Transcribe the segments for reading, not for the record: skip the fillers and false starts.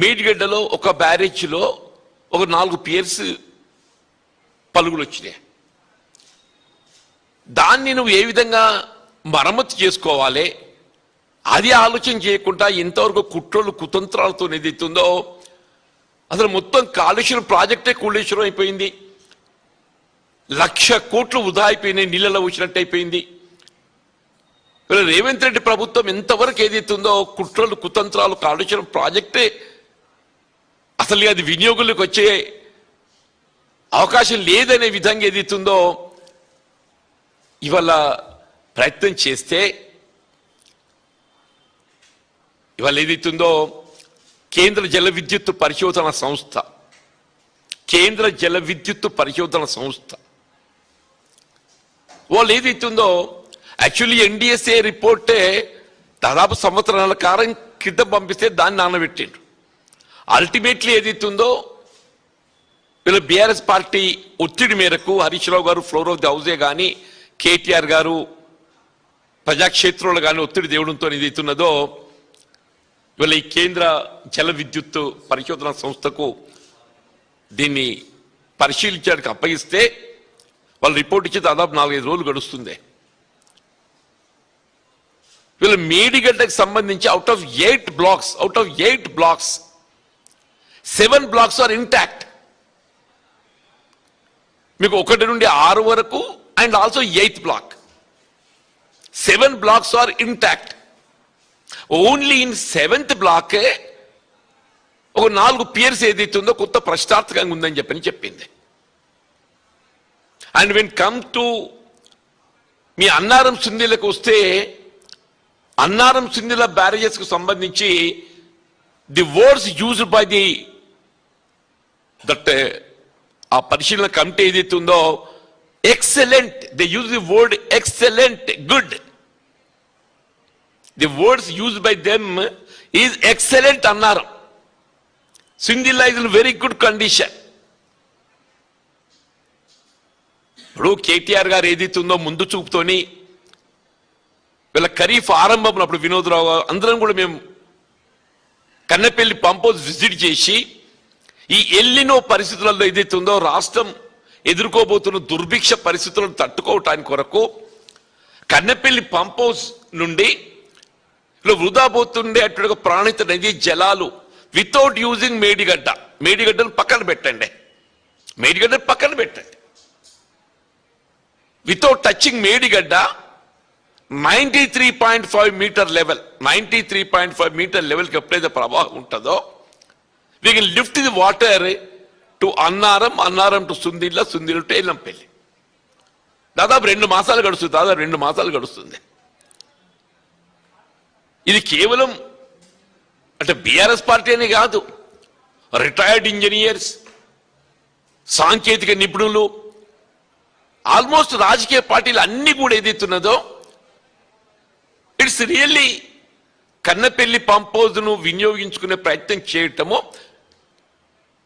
మేడిగడ్డలో ఒక బ్యారేజ్లో ఒక 4 పియర్స్ పలుగులు వచ్చినాయి. దాన్ని నువ్వు ఏ విధంగా మరమ్మతు చేసుకోవాలి అది ఆలోచన చేయకుండా ఇంతవరకు కుట్రలు కుతంత్రాలతో ఏదైతుందో అసలు మొత్తం కాళేశ్వరం ప్రాజెక్టే కూలేశ్వరం అయిపోయింది. 1,00,000 కోట్లు వృధా అయిపోయినాయి, నీళ్ళలో వచ్చినట్టు అయిపోయింది. రేవంత్ రెడ్డి ప్రభుత్వం ఎంతవరకు ఏదైతుందో కుట్రలు కుతంత్రాలు కాళేశ్వరం ప్రాజెక్టే అసలు అది వినియోగంలోకి వచ్చే అవకాశం లేదనే విధంగా ఏదైతుందో ఇవాళ ప్రయత్నం చేస్తే ఇవాళ ఏదైతుందో కేంద్ర జల విద్యుత్ పరిశోధన సంస్థ వాళ్ళు ఏదైతుందో యాక్చువల్లీ ఎన్డిఎస్ఏ రిపోర్టే దాదాపు సంవత్సరాల కాలం క్రితం పంపిస్తే దాన్ని నానబెట్టిండ్రు. అల్టిమేట్లీ ఏదైతుందో వీళ్ళ బీఆర్ఎస్ పార్టీ ఒత్తిడి మేరకు హరీష్ రావు గారు ఫ్లోర్ ఆఫ్ ది హౌసే కానీ కేటీఆర్ గారు ప్రజాక్షేత్రంలో కానీ ఒత్తిడి దేవుడంతో ఏదైతున్నదో ఇవాళ ఈ కేంద్ర జల విద్యుత్ పరిశోధన సంస్థకు దీన్ని పరిశీలించడానికి అప్పగిస్తే వాళ్ళు రిపోర్ట్ ఇచ్చి దాదాపు 4-5 రోజులు గడుస్తుంది. వీళ్ళ మేడిగడ్డకు సంబంధించి out of 8 blocks 7 blocks are intact. మీకు 1 నుండి 6 వరకు and also 8th block 7 blocks are intact. Only in 7th block ఒక 4 పియర్స్ ఏదైతుందో కొత్త ప్రశ్నార్థకంగా ఉందని చెప్పింది. అండ్ వెన్ కమ్ టు మీ అన్నారం సుందీలకు వస్తే అన్నారం సుందీల బ్యారేజెస్ కు సంబంధించి ది వర్డ్స్ యూజ్డ్ బై ఆ పరిశీలన కమిటీ ఏదైతే ఉందో excellent, they use the word excellent, good. The words used by them is excellent Annaram. Sundilla is in very good condition. ఇప్పుడు కేటీఆర్ గారు ఏదైతుందో ముందు చూపుతోని వీళ్ళ ఖరీఫ్ ఆరంభంలో అప్పుడు వినోద్రావు గారు అందరం కూడా మేము కన్నెపల్లి పంప్ హౌస్ విజిట్ చేసి ఈ ఎల్లినో పరిస్థితులలో ఏదైతుందో రాష్ట్రం ఎదుర్కోబోతున్న దుర్భిక్ష పరిస్థితులను తట్టుకోవటానికి కొరకు కన్నెపల్లి పంప్ హౌస్ నుండి వృధా పోతుండే అటు ప్రాణిత నదీ జలాలు వితౌట్ యూజింగ్ మేడిగడ్డను పక్కన పెట్టండి, without touching Medigadda 93.5 metre level 93.5 metre లెవెల్కి ఎప్పుడైతే ప్రవాహం ఉంటుందో we can lift the water to Annaram to Sundilla to Yellampalli. దాదాపు 2 మాసాలు గడుస్తుంది. ఇది కేవలం అంటే బీఆర్ఎస్ పార్టీ అని కాదు, రిటైర్డ్ ఇంజనీర్స్, సాంకేతిక నిపుణులు, ఆల్మోస్ట్ రాజకీయ పార్టీలు అన్ని కూడా ఏదైతున్నదో it's really Kannepalli pump house ను వినియోగించుకునే ప్రయత్నం చేయటము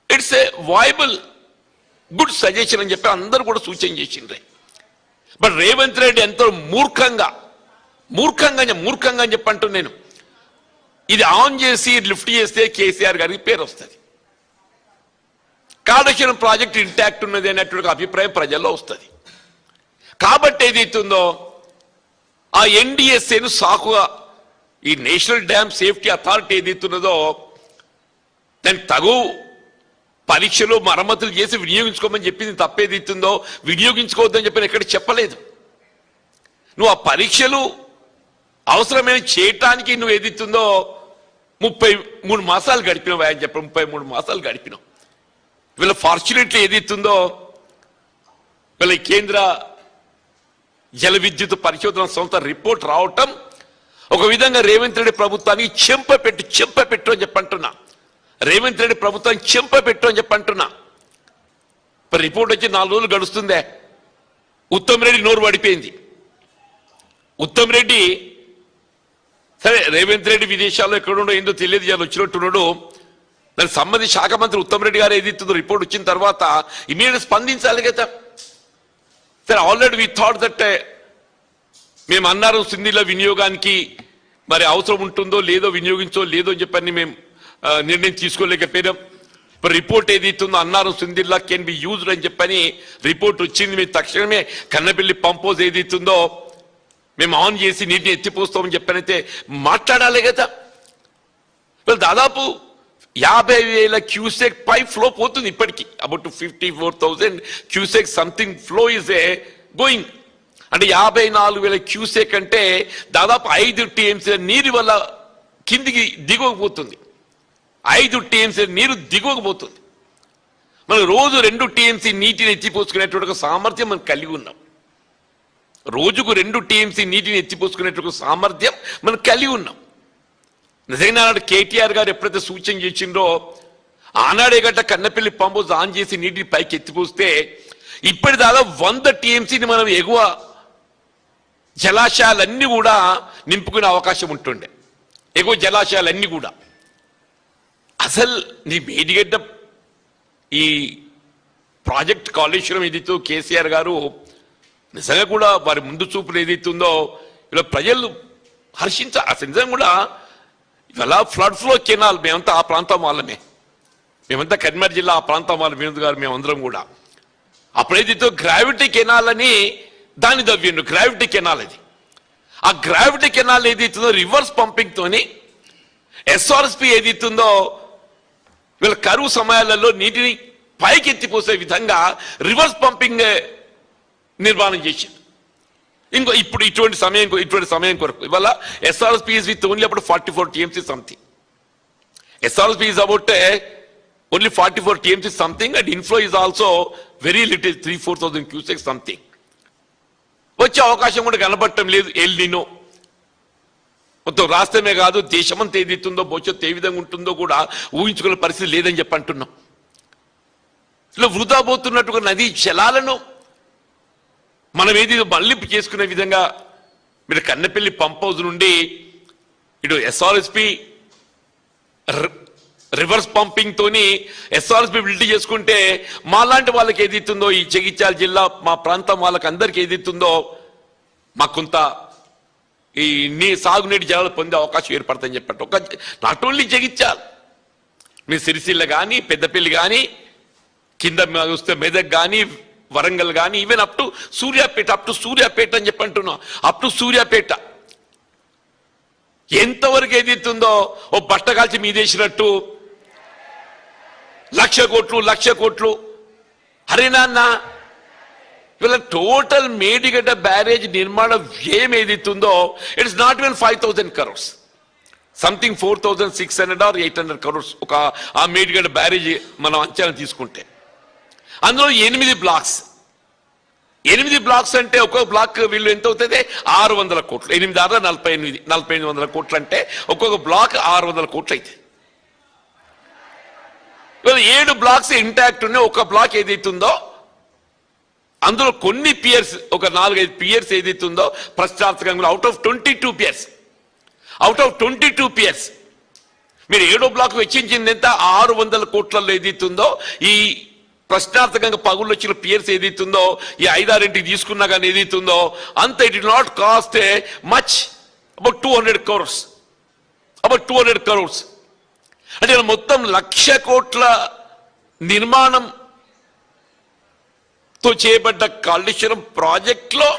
it's a viable good suggestion అని చెప్పి అందరూ కూడా సూచన చేసిండ్రే. బట్ రేవంత్ రెడ్డి ఎంతో మూర్ఖంగా అని చెప్పంటూ నేను ఇది ఆన్ చేసి లిఫ్ట్ చేస్తే కేసీఆర్ గారికి పేరు వస్తుంది, కాళేశ్వరం ప్రాజెక్ట్ ఇంటాక్ట్ ఉన్నది అనేటువంటి అభిప్రాయం ప్రజల్లో వస్తుంది. కాబట్టి ఏదైతుందో ఆ ఎన్డిఎస్ఏను సాకుగా ఈ నేషనల్ డ్యామ్ సేఫ్టీ అథారిటీ ఏదైతున్నదో దానికి తగు పరీక్షలు మరమ్మతులు చేసి వినియోగించుకోమని చెప్పింది తప్పేదైతుందో వినియోగించుకోవద్దని చెప్పి ఎక్కడ చెప్పలేదు. నువ్వు ఆ పరీక్షలు అవసరమైన చేయటానికి నువ్వు ఏదైతుందో 33 మాసాలు గడిపినావు అని చెప్పి 33 మాసాలు గడిపినావు. వీళ్ళ ఫార్చునేట్లీ ఏదైతుందో వీళ్ళ కేంద్ర జల విద్యుత్ పరిశోధన సంస్థ రిపోర్ట్ రావటం ఒక విధంగా రేవంత్ రెడ్డి ప్రభుత్వానికి చెంపపెట్టు అని చెప్పంటున్నా. రేవంత్ రెడ్డి ప్రభుత్వానికి చెంపపెట్టు అని చెప్పంటున్నా. రిపోర్ట్ వచ్చి 4 రోజులు గడుస్తుందే, ఉత్తమ్ రెడ్డి నోరు పడిపోయింది. ఉత్తమ్ రెడ్డి సరే రేవంత్ రెడ్డి విదేశాల్లో ఎక్కడుండో ఏందో తెలియదు, ఇవాళ వచ్చినట్టున్నాడు. దానికి సంబంధించి శాఖ మంత్రి ఉత్తమ్ రెడ్డి గారు ఏదైతుందో రిపోర్ట్ వచ్చిన తర్వాత ఇమీడియట్ స్పందించాలి కదా. సరే ఆల్రెడీ వి థాట్ దట్ మేము అన్నారం సుందిల్ల వినియోగానికి మరి అవసరం ఉంటుందో లేదో వినియోగించో లేదో అని చెప్పని మేము నిర్ణయం తీసుకోలేకపోయినాం. రిపోర్ట్ ఏదైతుందో అన్నారు సుందిల్లా కెన్ బి యూజ్డ్ అని చెప్పని రిపోర్ట్ వచ్చింది. మేము తక్షణమే కన్నపల్లి పంపోజ్ ఏదైతుందో మేము ఆన్ చేసి నీటిని ఎత్తిపోస్తామని చెప్పనైతే మాట్లాడాలి కదా. వీళ్ళు దాదాపు 50,000 క్యూసెక్ పైప్ ఫ్లో పోతుంది ఇప్పటికీ. About 54,000 cusec something flow is a going. అంటే 54,000 క్యూసెక్ అంటే దాదాపు 5 టీఎంసీ నీరు వల్ల కిందికి దిగకపోతుంది. 5 టీఎంసీ నీరు దిగకపోతుంది. మనం రోజు 2 టీఎంసీ నీటిని ఎత్తిపోసుకునేటువంటి సామర్థ్యం మనం కలిగి ఉన్నాం. రోజుకు 2 టీఎంసీ నీటిని ఎత్తిపోసుకునేటువంటి సామర్థ్యం మనం కలిగి ఉన్నాం. నిజంగా నాడు కేటీఆర్ గారు ఎప్పుడైతే సూచన చేసిండ్రో ఆనాడే గట్ట కన్నపల్లి పంపోజ్ ఆన్ చేసి నీటిని పైకి ఎత్తిపోస్తే ఇప్పటి దాదాపు 100 టీఎంసీని మనం ఎగువ జలాశయాలన్నీ కూడా నింపుకునే అవకాశం ఉంటుండే. ఎగువ జలాశయాలన్నీ కూడా అసలు నీ మేడిగడ్డ ఈ ప్రాజెక్ట్ కాళేశ్వరం ఏదైతే కేసీఆర్ గారు నిజంగా కూడా వారి ముందు చూపులు ఏదైతుందో ఇలా ప్రజలు అసలు నిజంగా కూడా ఇవాళ ఫ్లడ్ ఫ్లో కెనాల్ మేమంతా ఆ ప్రాంతం వాళ్ళమే, మేమంతా కరీంనగర్ జిల్లా ఆ ప్రాంతం వాళ్ళ వినోద్ గారు మేమందరం కూడా అప్పుడైతే గ్రావిటీ కెనాల్ అని దాన్ని దవ్విండు. గ్రావిటీ కెనాల్ అది. ఆ గ్రావిటీ కెనాల్ ఏదైతుందో రివర్స్ పంపింగ్ తోని ఎస్ఆర్ఎస్పి ఏదైతుందో వీళ్ళ కరువు సమయాలలో నీటిని పైకి ఎత్తిపోసే విధంగా రివర్స్ పంపింగ్ నిర్మాణం చేసింది. ఇప్పుడు ఇటువంటి సమయం కొరకు ఇవాళ ఎస్ఆర్ఎస్పి ఈజ్ విత్ ఓన్లీ అప్పుడు 44 TMC something. SRSP is about only 44 TMC something and inflow is also very little 3,000-4,000 cusec something. వచ్చే అవకాశం కూడా కనబడటం లేదు. ఎల్ నినో మొత్తం రాష్ట్రమే కాదు దేశమంతా ఏదైతుందో భవిష్యత్తు ఏ విధంగా ఉంటుందో కూడా ఊహించుకునే పరిస్థితి లేదని చెప్పి అంటున్నాం. ఇలా వృధా పోతున్నట్టుగా నదీ జలాలను మనం ఏది మళ్లింపు చేసుకునే విధంగా మీరు కన్నపల్లి పంప్ హౌస్ నుండి ఇటు ఎస్ఆర్ఎస్పి రివర్స్ పంపింగ్ తోని ఎస్ఆర్ఎస్పి బిల్డ్ చేసుకుంటే మాలాంటి వాళ్ళకి ఏదైతుందో ఈ జగిత్యాల జిల్లా మా ప్రాంతం వాళ్ళకి అందరికి ఏదైతుందో మాకు కొంత ఈ సాగునీటి జలాలు పొందే అవకాశం ఏర్పడుతుందని చెప్పట్టు. ఒక నాట్ ఓన్లీ జగిత్యాల, మీ సిరిసిల్ల కానీ పెద్దపల్లి కానీ కింద వస్తే మెదక్ కానీ వరంగల్ కానీ ఈవెన్ అప్ టు సూర్యాపేట అని చెప్పి అంటున్నాం. అప్ టు సూర్యాపేట ఎంతవరకు ఏదైతుందో ఓ బట్ట కాల్చి మీదేసినట్టు 1,00,00,000 కోట్లు హరినాన్న వీళ్ళ టోటల్ మేడిగడ్డ బ్యారేజ్ నిర్మాణ వ్యయం ఏదైతుందో it's not even 5,000 crores, something 4,600 or 800 crores ఒక ఆ మేడిగడ్డ బ్యారేజ్ మనం అంచనా తీసుకుంటే. అందులో 8 బ్లాక్స్. 8 బ్లాక్స్ అంటే ఒక్కొక్క బ్లాక్ వీళ్ళు ఎంత అవుతుంది 600 కోట్లు. 8 6 48 కోట్లు అంటే ఒక్కొక్క బ్లాక్ 600 కోట్లు అయితే 7 బ్లాక్స్ ఇంటాక్ట్ ఉన్నాయి. ఒక బ్లాక్ ఏదైతుందో అందులో కొన్ని పియర్స్ ఒక 4-5 పియర్స్ ఏదైతుందో ప్రశ్నార్థకంగా అవుట్ ఆఫ్ 22 పియర్స్ మీరు 7వ బ్లాక్ వెచ్చించింది ఎంత 600 కోట్లలో ఏదైతుందో ఈ ప్రశ్నార్థకంగా పగుళ్ళు వచ్చిన పియర్స్ ఏదైతుందో ఈ 5-6 తీసుకున్నా కానీ ఏదైతుందో అంత it will not cost A much about 200 crores. అంటే మొత్తం 1,00,000 కోట్ల నిర్మాణంతో చేయబడ్డ కాళేశ్వరం ప్రాజెక్ట్ లో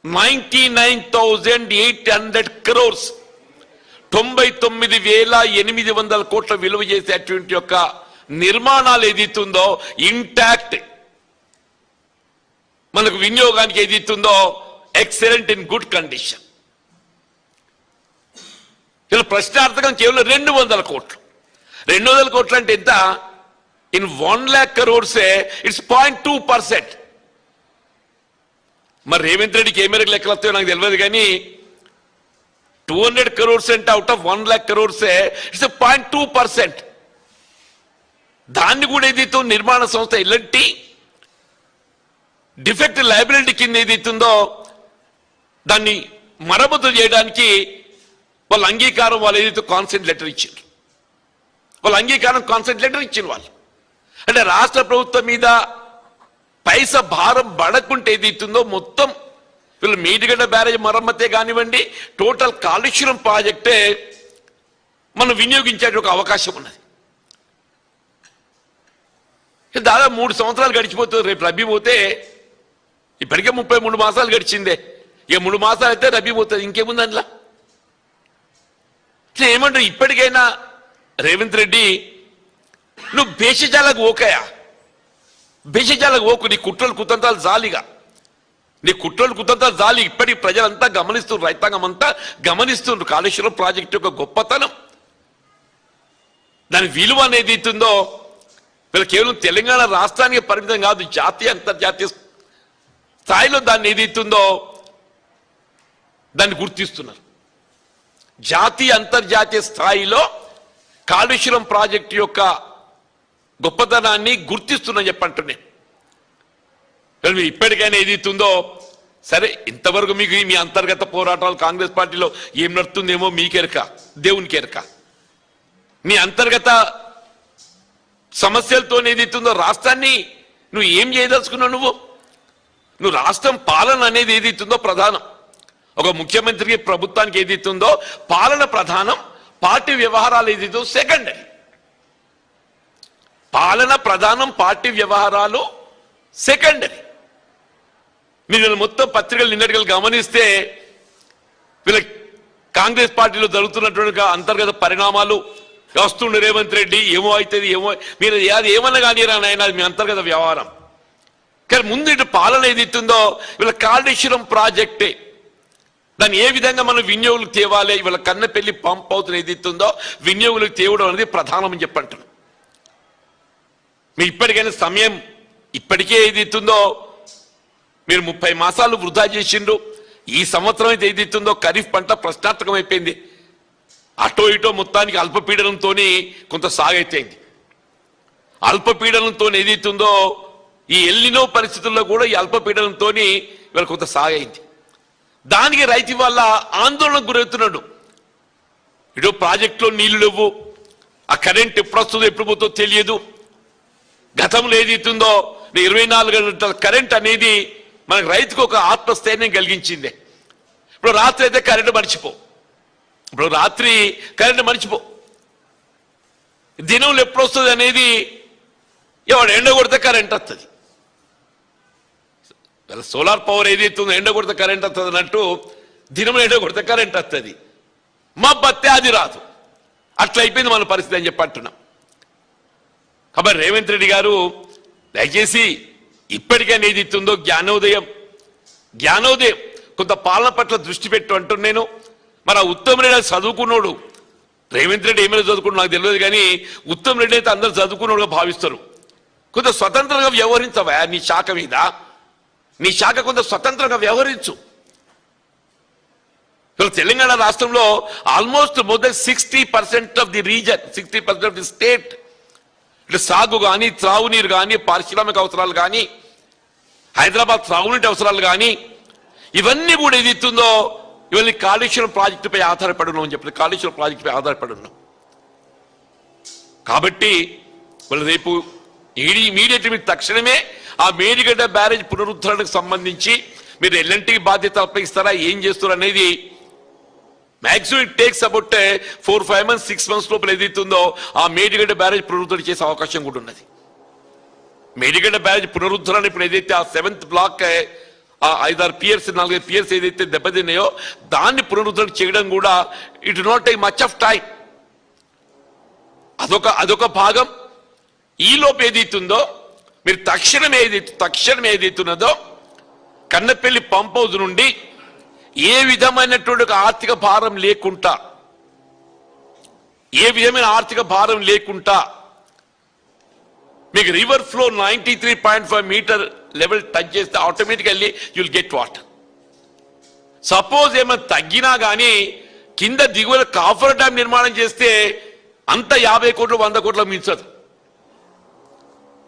99,800 crores 99,800 కోట్ల విలువ చేసేటువంటి యొక్క నిర్మాణాలు ఏదైతుందో ఇంటాక్ట్ మనకు వినియోగానికి ఏదైతుందో ఎక్సలెంట్ ఇన్ గుడ్ కండిషన్. ఇలా ప్రశ్నార్థకం కేవలం 200 కోట్లు. 200 కోట్లు అంటే ఎంత? In 1,00,000 crores it's 0.2%. మరి రేవంత్ రెడ్డికి ఏ మేరకు లెక్కలు వస్తాయో నాకు తెలియదు కానీ 200 crores అంటే అవుట్ ఆఫ్ 1,00,000 crores ఇట్స్ 0.2%. దాన్ని కూడా ఏదైతే నిర్మాణ సంస్థ ఎలాంటి డిఫెక్ట్ లయబిలిటీ కింద ఏదైతుందో దాన్ని మరమ్మతు చేయడానికి వాళ్ళ అంగీకారం వాళ్ళు ఏదైతే కాన్సెంట్ లెటర్ ఇచ్చారు వాళ్ళు. అంటే రాష్ట్ర ప్రభుత్వం మీద పైసా భారం పడకుంటే ఏదైతుందో మొత్తం వీళ్ళు మేడిగడ్డ బ్యారేజ్ మరమ్మతే కానివ్వండి టోటల్ కాళేశ్వరం ప్రాజెక్టే మనం వినియోగించే ఒక అవకాశం ఉన్నది. దాదాపు 3 సంవత్సరాలు గడిచిపోతుంది. రేపు రబీ పోతే ఇప్పటికే 33 మాసాలు గడిచిందే. ఇక 3 మాసాలు అయితే రబీ పోతుంది. ఇంకేముంది అందులో? ఏమంటారు? ఇప్పటికైనా రేవంత్ రెడ్డి నువ్వు భేషజాలకు ఓకయా, భేషజాలకు ఓకు. నీ కుట్రలు కుతంత్రాలు జాలిగా, నీ కుట్రలు కుతంత్రాలు జాలి. ఇప్పటికి ప్రజలంతా గమనిస్తున్నారు, రైతాంగం అంతా గమనిస్తున్నారు కాళేశ్వరం ప్రాజెక్టు యొక్క గొప్పతనం, దాని విలువ అనేది ఇస్తుందో. వీళ్ళు కేవలం తెలంగాణ రాష్ట్రానికి పరిమితం కాదు, జాతీయ అంతర్జాతీయ స్థాయిలో దాన్ని ఏదైతుందో దాన్ని గుర్తిస్తున్నారు. జాతీయ అంతర్జాతీయ స్థాయిలో కాళేశ్వరం ప్రాజెక్టు యొక్క గొప్పతనాన్ని గుర్తిస్తున్నా చెప్పంటున్నాను. ఇప్పటికైనా ఏదైతుందో సరే, ఇంతవరకు మీకు మీ అంతర్గత పోరాటాలు కాంగ్రెస్ పార్టీలో ఏం నడుతుందేమో మీకెరక, దేవునికి ఎరక. నీ అంతర్గత సమస్యలతో ఏదైతుందో రాష్ట్రాన్ని నువ్వు ఏం చేయదలుచుకున్నావు? నువ్వు రాష్ట్రం పాలన అనేది ఏదైతుందో ప్రధానం. ఒక ముఖ్యమంత్రికి ప్రభుత్వానికి ఏదైతుందో పాలన ప్రధానం, పార్టీ వ్యవహారాలు ఏదైతుందో సెకండరీ. పాలన ప్రధానం, పార్టీ వ్యవహారాలు సెకండరీ. మీరు మొత్తం పత్రికలు నిన్నటికలు గమనిస్తే వీళ్ళ కాంగ్రెస్ పార్టీలో జరుగుతున్నటువంటి అంతర్గత పరిణామాలు వస్తుండే రేవంత్ రెడ్డి ఏమో అవుతుంది ఏమో, మీరు అది ఏమన్నా కానీ రానాయన మీ అంతర్గత వ్యవహారం. కానీ ముందు ఇటు పాలన ఏదైతుందో వీళ్ళ కాళేశ్వరం ప్రాజెక్టే, దాన్ని ఏ విధంగా మనం వినియోగులకు తేవాలి, వీళ్ళ కన్నెపల్లి పంప్ అవుతున్న ఏదైతుందో వినియోగులకు తేవడం అనేది ప్రధానం అని చెప్పంటున్నాం. మీ ఇప్పటికైనా సమయం, ఇప్పటికే ఏదైతుందో మీరు 30 మాసాలు వృధా చేసిండ్రు. ఈ సంవత్సరం అయితే ఏదైతుందో ఖరీఫ్ పంట ప్రశ్నార్థకం అయిపోయింది. అటో ఇటో మొత్తానికి అల్పపీడనంతో కొంత సాగైతేంది. అల్పపీడనంతో ఏదైతుందో ఈ ఎల్నినో పరిస్థితుల్లో కూడా ఈ అల్పపీడనంతో ఇవాళ కొంత సాగైంది. దానికి రైతు వల్ల ఆందోళనకు గురవుతున్నాడు. ఇటు ప్రాజెక్టులో నీళ్లు లేవు, ఆ కరెంట్ ఎప్పుడు వస్తుందో ఎప్పుడు పోతుందో తెలియదు. గతంలో ఏదైతుందో 24 గంటల కరెంట్ అనేది మనకు రైతుకు ఒక ఆత్మస్థైర్యం కలిగించింది. ఇప్పుడు రాత్రి అయితే కరెంటు మర్చిపో, ఇప్పుడు రాత్రి కరెంటు మర్చిపో. దినంలో ఎప్పుడు వస్తుంది అనేది ఎవడు ఎండ కొడితే కరెంట్ వస్తుంది. సోలార్ పవర్ ఏదైతుందో ఎండ కొడితే కరెంట్ వస్తుంది అన్నట్టు దినంలో ఎండ కొడితే కరెంట్ వస్తుంది, మా బత్తే అది రాదు. అట్లా అయిపోయింది మన పరిస్థితి అని చెప్పి అంటున్నాం. కాబట్టి రేవంత్ రెడ్డి గారు దయచేసి ఇప్పటికైనా ఏదైతుందో జ్ఞానోదయం కొంత పాలన పట్ల దృష్టి పెట్టు అంటున్నాను నేను. మన ఉత్తమ్ రెడ్డి చదువుకున్నాడు, రేవంత్ రెడ్డి ఏమైనా చదువుకున్నాడు నాకు తెలియదు, కానీ ఉత్తమ్ రెడ్డి అయితే అందరూ చదువుకున్నాడుగా భావిస్తారు. కొంత స్వతంత్రంగా వ్యవహరించవా నీ శాఖ మీద, నీ శాఖ కొంత స్వతంత్రంగా వ్యవహరించు. తెలంగాణ రాష్ట్రంలో almost more than 60% of the reason, 60% of the state ఇటు సాగు కానీ, త్రాగునీరు కానీ, పారిశ్రామిక అవసరాలు కానీ, హైదరాబాద్ త్రాగునీటి అవసరాలు కానీ, ఇవన్నీ కూడా ఏదైతుందో ఇవన్నీ కాళేశ్వరం ప్రాజెక్టుపై ఆధారపడి ఉన్నాం అని చెప్పి, కాళేశ్వరం ప్రాజెక్టుపై ఆధారపడి ఉన్నాం. కాబట్టి వాళ్ళు రేపు ఇమీడియట్ మీరు తక్షణమే ఆ మేడిగడ్డ బ్యారేజ్ పునరుద్ధరణకు సంబంధించి మీరు ఎల్ఎన్టీకి బాధ్యత అప్పగిస్తారా, ఏం చేస్తారు అనేది maximum it takes about 4-5 months 6 months లోపల ఏదైతుందో ఆ మేడిగడ్డ బ్యారేజ్ పునరుద్ధరణ చేసే అవకాశం కూడా ఉన్నది. మేడిగడ్డ బ్యారేజ్ పునరుద్ధరణ ఇప్పుడు ఏదైతే ఆ 7th బ్లాక్ 5-6 పియర్స్ 4-5 పియర్స్ ఏదైతే దెబ్బతిన్నాయో దాన్ని పునరుద్ధరణ చేయడం కూడా it not take much of time. అదొక భాగం. ఈ లోపు ఏదైతుందో మీరు తక్షణం ఏదైతున్నదో కన్నెపల్లి పంప్ హౌస్ నుండి ఏ విధమైనటువంటి ఆర్థిక భారం లేకుండా, ఏ విధమైన ఆర్థిక భారం లేకుండా మీకు river flow 93.5 metre level touch చేస్తే automatically you'll get water. Suppose ఏమైనా తగ్గినా కానీ కింద దిగువన కాఫర్ డ్యామ్ నిర్మాణం చేస్తే అంత 50 కోట్లు 100 కోట్ల మించదు.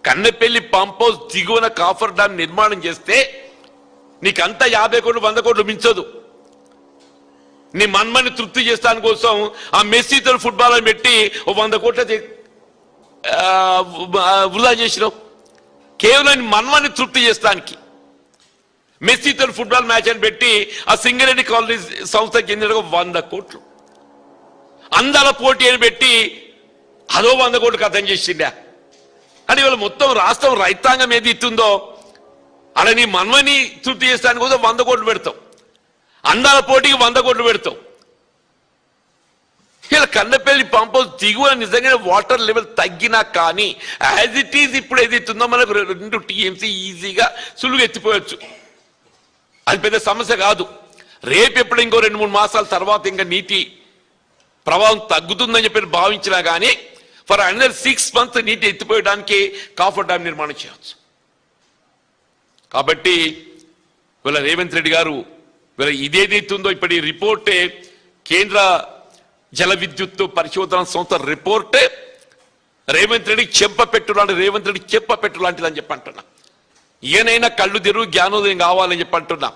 కన్నెపల్లి పంప్ హౌస్ దిగువన కాఫర్ డ్యామ్ నిర్మాణం చేస్తే నీకంతా 50 కోట్లు 100 కోట్లు మించదు. నీ మన్మని తృప్తి చేస్తాని కోసం ఆ మెస్సీతో ఫుట్బాల్ అని పెట్టి 100 కోట్ల వృధా చేసినావు. కేవలం మన్మని తృప్తి చేస్తానికి మెస్సీతో ఫుట్బాల్ మ్యాచ్ అని పెట్టి ఆ సింగరేణి కాలనీ సంస్థకి చెందిన 100 కోట్లు. అందాల పోటీ అని పెట్టి అదో 100 కోట్లు కథం చేసిండా అని ఇవాళ మొత్తం రాష్ట్రం రైతాంగం ఏది ఇస్తుందో అలా నీ మన్మని తృప్తి చేస్తానికి కోసం 100 కోట్లు పెడతాం, అందాల పోటీకి 100 కోట్లు పెడతాం. ఇలా కన్నపల్లి పంప్ హౌస్ దిగువ నిజంగా వాటర్ లెవెల్ తగ్గినా కానీ యాజ్ ఇట్ ఈజ్ ఇప్పుడు ఏదైతుందో మనకు 2 TMC ఈజీగా సులువుగా ఎత్తిపోయచ్చు. అది పెద్ద సమస్య కాదు. రేపు ఎప్పుడు ఇంకో 2-3 మాసాల తర్వాత ఇంకా నీటి ప్రవాహం తగ్గుతుందని చెప్పి భావించినా కానీ ఫర్ అండర్ 6 months నీటి ఎత్తిపోయడానికి కాఫర్ డ్యామ్ నిర్మాణం చేయవచ్చు. కాబట్టి వీళ్ళ రేవంత్ రెడ్డి గారు వీళ్ళ ఇదేదైతుందో ఇప్పుడు ఈ రిపోర్టే కేంద్ర జల విద్యుత్ పరిశోధన సంస్థ రిపోర్టే రేవంత్ రెడ్డికి చెంపపెట్టు లాంటిదని చెప్పి అంటున్నా. ఈయనైనా కళ్ళు తెరువు జ్ఞానోదయం కావాలని చెప్పి అంటున్నా.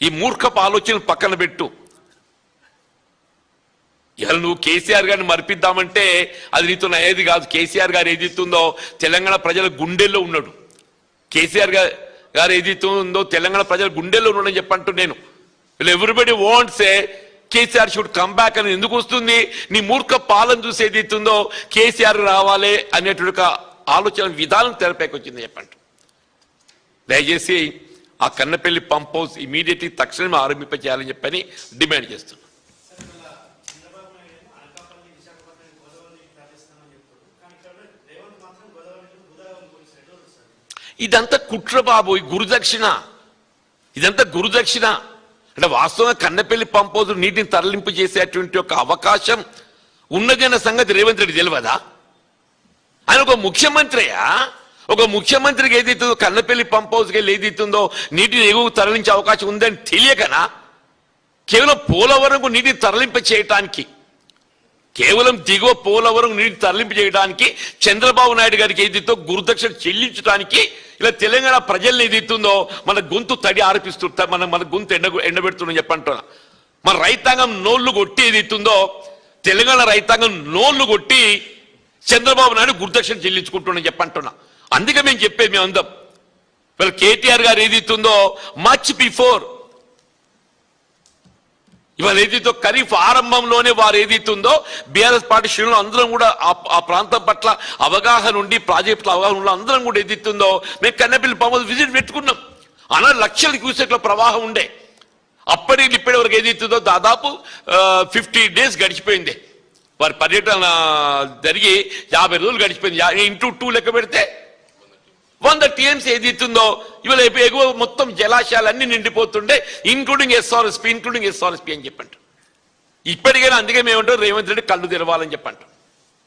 ఈ మూర్ఖపు ఆలోచన పక్కన పెట్టు. ఇలా నువ్వు కేసీఆర్ గారిని మరిపిద్దామంటే అది నీతో అయ్యేది కాదు. కేసీఆర్ గారు ఏదైతుందో తెలంగాణ ప్రజల గుండెల్లో ఉన్నాడు. కేసీఆర్ గారు ఏదైతుందో తెలంగాణ ప్రజల గుండెల్లో ఉన్నాడని చెప్పంటూ నేను everybody wants A KCR should come back అని ఎందుకు వస్తుంది? నీ మూర్ఖ పాలన చూసి ఏదైతుందో కేసీఆర్ రావాలి అనేటువంటి ఆలోచన విధానం తెరపైకి వచ్చింది చెప్పండి. దయచేసి ఆ కన్నపల్లి పంప్ హౌస్ ఇమీడియట్లీ తక్షణమే ఆరంభింపజేయాలని చెప్పని డిమాండ్ చేస్తున్నాను. ఇదంతా కుట్ర బాబు, గురుదక్షిణ, ఇదంతా గురుదక్షిణ. అంటే వాస్తవంగా కన్నపల్లి పంప్ హౌస్ నీటిని తరలింపు చేసేటువంటి ఒక అవకాశం ఉన్నదన్న సంగతి రేవంత్ రెడ్డి తెలియదా? ఆయన ఒక ముఖ్యమంత్రియా? ఒక ముఖ్యమంత్రికి ఏదైతుందో కన్నపల్లి పంప్ హౌస్కి వెళ్ళి ఏదైతుందో నీటిని ఎగువ తరలించే అవకాశం ఉందని తెలియకనా కేవలం పోలవరంకు నీటిని తరలింప చేయటానికి, కేవలం దిగువ పోలవరం నీటిని తరలింపు చేయడానికి చంద్రబాబు నాయుడు గారికి ఏదైతే గురుదక్షిణ చెల్లించడానికి ఇలా తెలంగాణ ప్రజల్ని ఏదైతుందో మన గొంతు తడి ఆర్పిస్తూ మన గొంతు ఎండబెడుతుందని చెప్పంటున్నా. మన రైతాంగం నోళ్లు కొట్టి ఏదైతుందో తెలంగాణ రైతాంగం నోళ్లు కొట్టి చంద్రబాబు నాయుడు గురుదక్షిణ చెల్లించుకుంటున్నాని చెప్పంటున్నా. అందుకే మేము చెప్పేది మేము అందం వీళ్ళ కేటీఆర్ గారు ఏదైతుందో మచ్ బిఫోర్ ఇవాళ ఏదైతే ఖరీఫ్ ఆరంభంలోనే వారు ఏదైతుందో బీఆర్ఎస్ పార్టీ శ్రేణులు అందరం కూడా ఆ ప్రాంతం పట్ల అవగాహన ఉండి ప్రాజెక్టుల అవగాహన ఉండి అందరం కూడా ఏదైతుందో మేము కన్నపల్లి పంప్ హౌస్ విజిట్ పెట్టుకున్నాం. 6 లక్షల క్యూసెక్ల ప్రవాహం ఉండే. అప్పటికి ఇప్పటి వరకు ఏదైతుందో దాదాపు 50 days గడిచిపోయింది. వారి పర్యటన జరిగి 50 రోజులు గడిచిపోయింది. ఇంటూ 2 లెక్క పెడితే 100 TMC ఏదైతుందో ఇవాళ ఎగువ మొత్తం జలాశయాలన్నీ నిండిపోతుండే, ఇంక్లూడింగ్ ఎస్ఆర్ఎస్పీ అని చెప్పంటారు. ఇప్పటికైనా అందుకే మేమంటారు రేవంత్ రెడ్డి కళ్ళు తెరవాలని చెప్పంటారు.